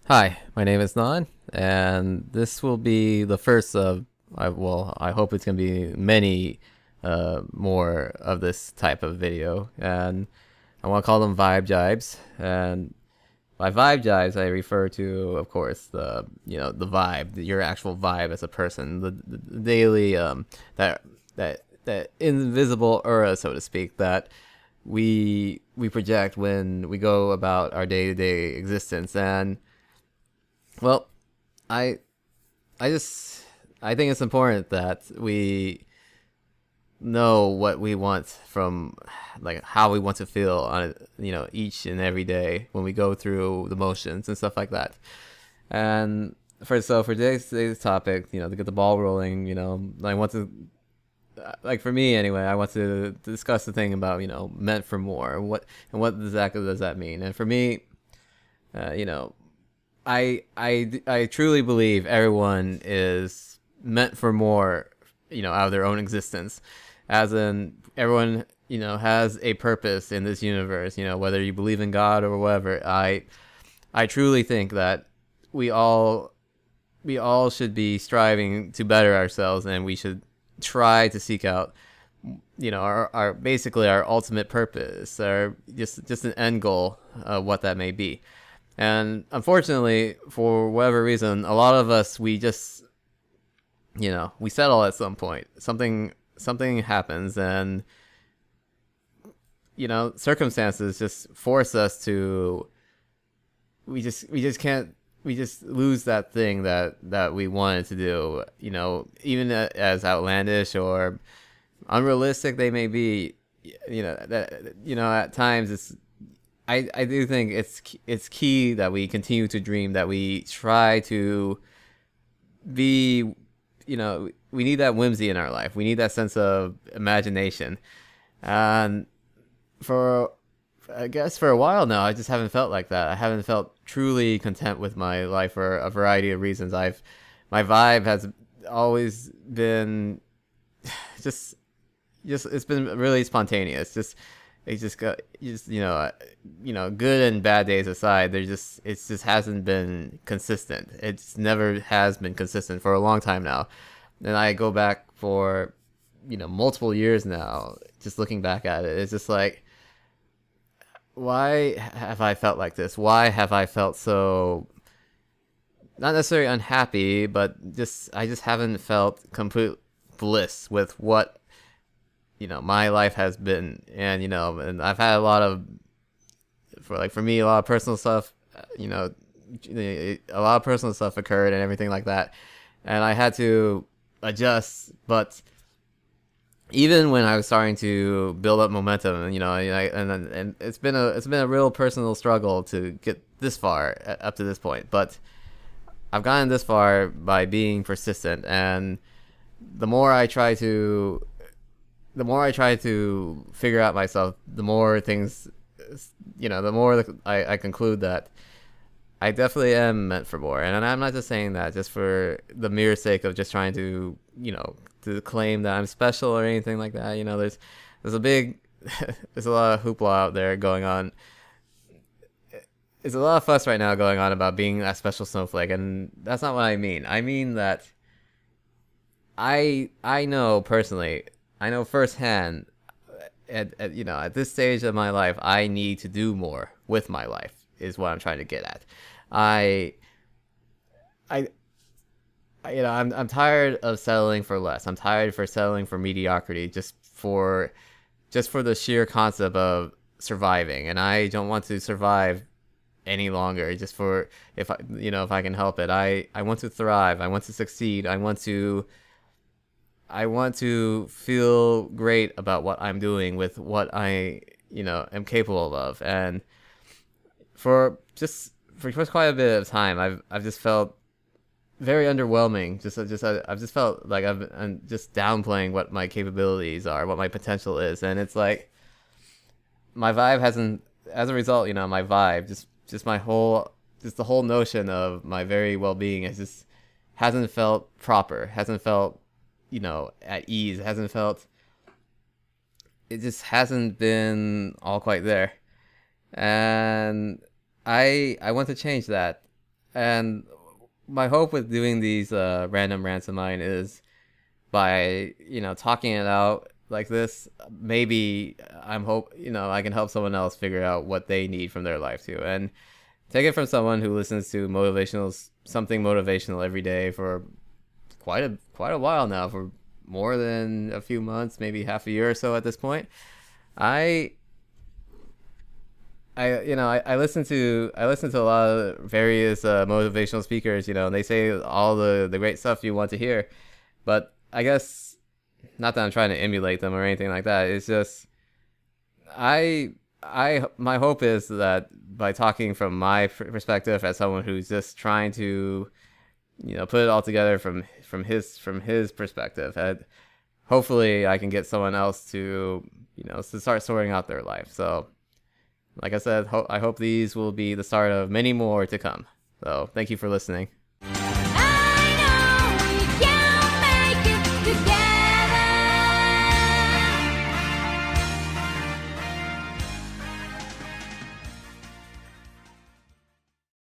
Hi, my name is Nan, and this will be the first of, I hope it's going to be many more of this type of video. And I want to call them vibe jibes. And by vibe jibes, I refer to, of course, the vibe, your actual vibe as a person, the daily, that invisible aura, so to speak, that we project when we go about our day to day existence. And well, I I just I think it's important that we know what we want from, like, how we want to feel on each and every day when we go through the motions and stuff like that. And for today's topic, to get the ball rolling, I want to, like, for me anyway, I want to discuss the thing about meant for more. What exactly does that mean? And for me, uh, you know I truly believe everyone is meant for more, out of their own existence, as in everyone, has a purpose in this universe. Whether you believe in God or whatever, I truly think that we all we all should be striving to better ourselves, and we should try to seek out, our basically our ultimate purpose, or just an end goal, what that may be. And unfortunately, for whatever reason, a lot of us, we just, we settle at some point. Something happens, and circumstances just force us to. We just can't. We just lose that thing that we wanted to do. Even as outlandish or unrealistic they may be. At times I do think it's key that we continue to dream, that we try to be, we need that whimsy in our life. We need that sense of imagination. And for, I guess for a while now, I just haven't felt like that. I haven't felt truly content with my life for a variety of reasons. My vibe has always been just, it's been really spontaneous. It just got just good and bad days aside, it just hasn't been consistent. It's never has been consistent for a long time now. And I go back for multiple years now, just looking back at it. It's just like, why have I felt like this? Why have I felt so, not necessarily unhappy, but I just haven't felt complete bliss with what my life has been. And I've had a lot of, for me, a lot of personal stuff, a lot of personal stuff occurred and everything like that, and I had to adjust. But even when I was starting to build up momentum, and it's been a real personal struggle to get this far, up to this point, but I've gotten this far by being persistent. And the more I try to the more I try to figure out myself, the more things, the more I conclude that I definitely am meant for more. And I'm not just saying that just for the mere sake of just trying to, to claim that I'm special or anything like that. There's a big, there's a lot of hoopla out there going on. There's a lot of fuss right now going on about being a special snowflake, and that's not what I mean. I mean that I know personally, I know firsthand, at this stage of my life, I need to do more with my life, is what I'm trying to get at. I, I, I'm tired of settling for less. I'm tired for settling for mediocrity, just for the sheer concept of surviving. And I don't want to survive any longer, just for, if I can help it. I want to thrive. I want to succeed. I want to feel great about what I'm doing with what I, am capable of. And for just quite a bit of time, I've just felt very underwhelming. I've just felt like I'm just downplaying what my capabilities are, what my potential is. And it's like my vibe hasn't, as a result, my vibe, just my whole, just the whole notion of my very well-being hasn't felt proper, hasn't felt, at ease, it just hasn't been all quite there. And I want to change that. And my hope with doing these random rants of mine is by talking it out like this, maybe I'm hope I can help someone else figure out what they need from their life too, and take it from someone who listens to something motivational every day for quite a while now, for more than a few months, maybe half a year or so at this point. I I listen to a lot of various motivational speakers, and they say all the great stuff you want to hear, but I guess not that I'm trying to emulate them or anything like that. It's just my hope is that by talking from my perspective as someone who's just trying to put it all together from his perspective, and hopefully I can get someone else to start sorting out their life. So like I said, I hope these will be the start of many more to come. So thank you for listening.